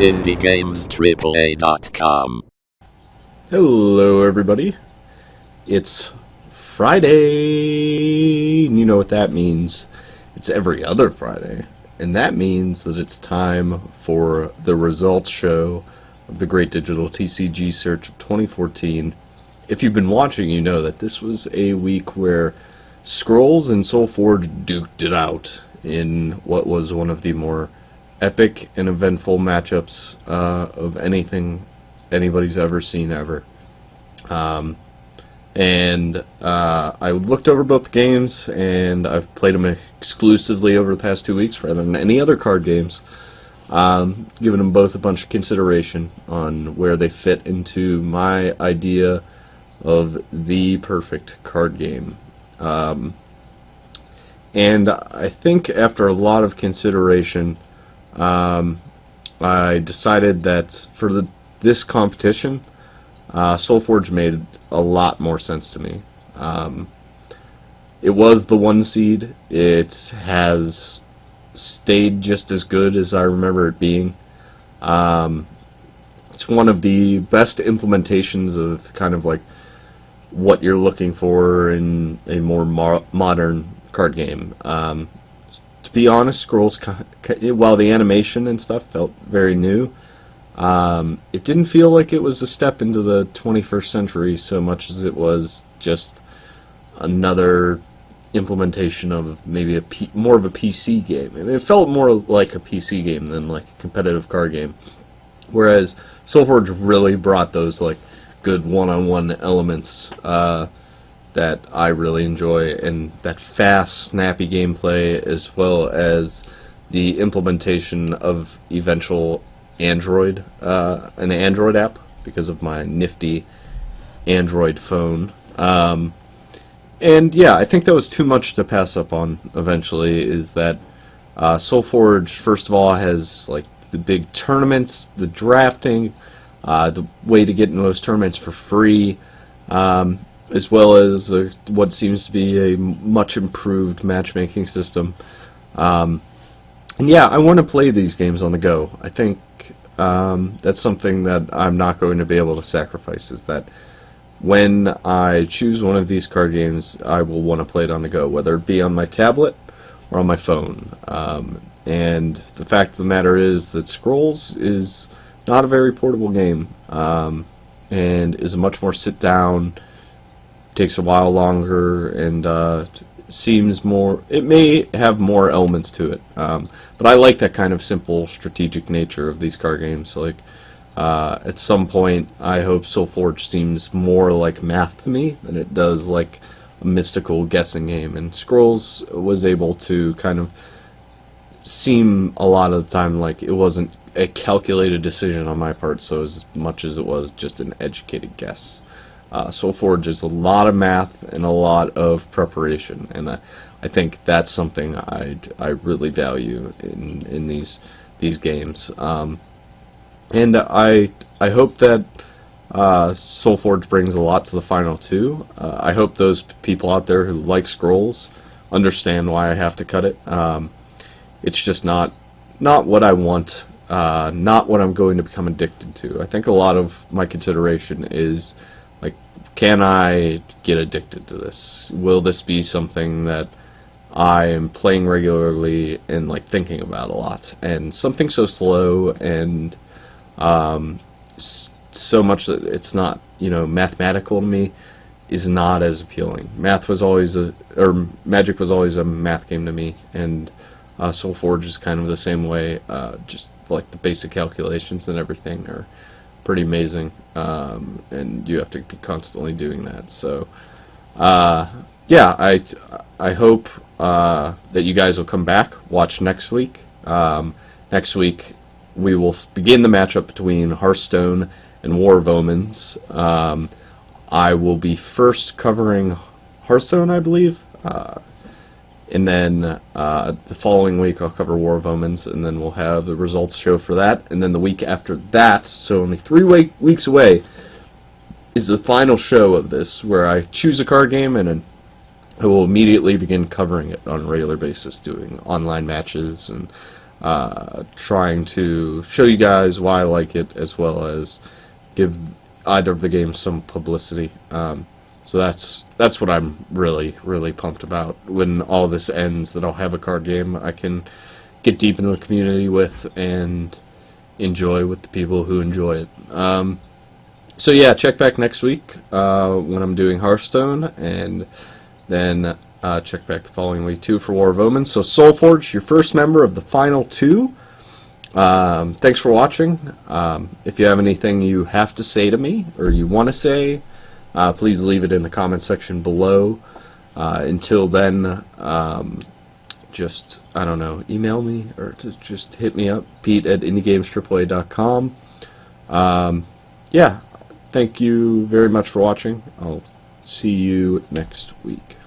IndieGamesAAA.com. Hello, everybody. It's Friday. And you know what that means. It's every other Friday. And that means that it's time for the results show of the Great Digital TCG Search of 2014. If you've been watching, you know that this was a week where Scrolls and Solforge duked it out in what was one of the more epic and eventful matchups of anything anybody's ever seen ever. I looked over both the games, and I've played them exclusively over the past 2 weeks rather than any other card games, giving them both a bunch of consideration on where they fit into my idea of the perfect card game. And I think after a lot of consideration, I decided that for this competition, Solforge made a lot more sense to me. It was the 1 seed. It has stayed just as good as I remember it being. It's one of the best implementations of kind of like what you're looking for in a more modern card game. To be honest, Scrolls, while the animation and stuff felt very new, it didn't feel like it was a step into the 21st century so much as it was just another implementation of maybe more of a PC game. And it felt more like a PC game than like a competitive card game. Whereas Solforge really brought those like good one-on-one elements that I really enjoy, and that fast, snappy gameplay, as well as the implementation of eventual an Android app because of my nifty Android phone. And yeah, I think that was too much to pass up on eventually, is that Solforge, first of all, has like the big tournaments, the drafting, the way to get in those tournaments for free, as well as what seems to be a much improved matchmaking system. And yeah, I want to play these games on the go. I think that's something that I'm not going to be able to sacrifice, is that when I choose one of these card games, I will want to play it on the go, whether it be on my tablet or on my phone. And the fact of the matter is that Scrolls is not a very portable game, and is a much more sit down, takes a while longer, and seems more, it may have more elements to it, but I like that kind of simple strategic nature of these card games. Like at some point I hope Solforge seems more like math to me than it does like a mystical guessing game, and Scrolls was able to kind of seem a lot of the time like it wasn't a calculated decision on my part so as much as it was just an educated guess. Solforge is a lot of math and a lot of preparation, and I think that's something I really value in these games. And I hope that Solforge brings a lot to the final too. I hope those people out there who like Scrolls understand why I have to cut it. It's just not what I want, not what I'm going to become addicted to. I think a lot of my consideration is, like, can I get addicted to this? Will this be something that I am playing regularly and like thinking about a lot? And something so slow and so much that it's not, mathematical to me is not as appealing. Magic was always a math game to me, and Solforge is kind of the same way. Just like the basic calculations and everything are pretty amazing, and you have to be constantly doing that. So yeah, I hope that you guys will come back, watch next week. Next week we will begin the matchup between Hearthstone and War of Omens. I will be first covering Hearthstone, I believe, and then the following week I'll cover War of Omens, and then we'll have the results show for that. And then the week after that, so only 3 weeks away, is the final show of this, where I choose a card game and then I will immediately begin covering it on a regular basis, doing online matches and trying to show you guys why I like it, as well as give either of the games some publicity. So that's what I'm really pumped about. When all this ends, that I'll have a card game I can get deep into the community with and enjoy with the people who enjoy it. So yeah, check back next week when I'm doing Hearthstone, and then check back the following week too for War of Omens. So Solforge, your first member of the final 2. Thanks for watching. If you have anything you have to say to me or you want to say, please leave it in the comment section below. Until then, just, I don't know, email me or just hit me up, pete@indiegamestriple.com. Yeah, thank you very much for watching. I'll see you next week.